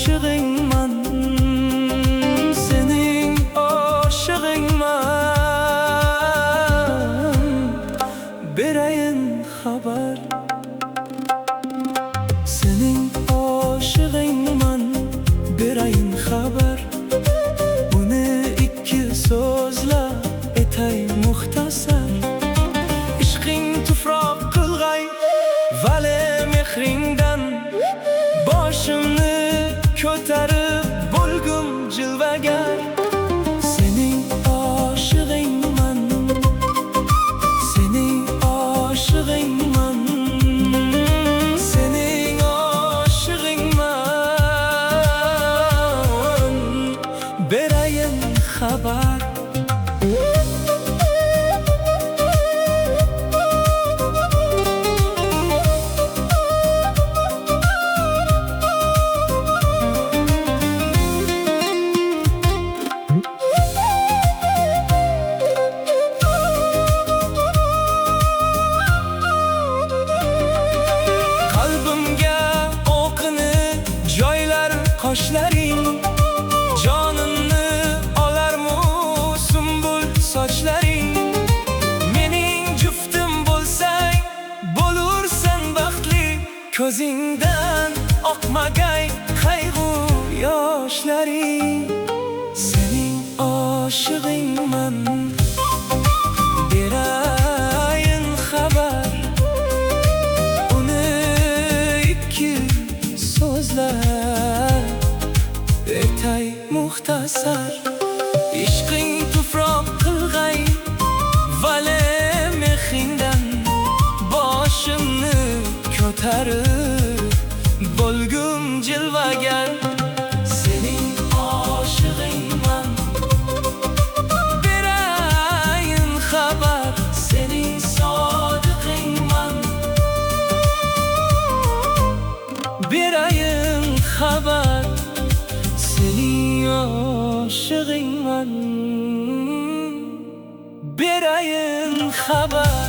aşığınman, senin aşığınman. Berayın haber, senin aşığınman. Berayın haber, bunu iki sözle etay muhtasar. İşqing tufroq qilg'ay, vale mehringdan boshimni ko'tarib bo'lgum jilvagar. Sening oshig'ingman, sening oshig'ingman, sening oshig'ingman. Berayin xabar, qoshlaring jonimni olarmu sumbul sochlaring. Mening juftim bo'lsang, bo'lursan baxtli. Ko'zingdan oqmagay qayg'u yoshlaring. Sening oshig'ingman, berayin xabar, uni ikki so'zlar etay muhtasar. İşqing tufroq qilg'ay, vale mehringdan boshimni ko'tarib bo'lgum jilvagar. Sening oshig'ingman, berayin xabar, sening sodiqingman. Berayin xabar, sening oshig'ingman. Berayin xabar.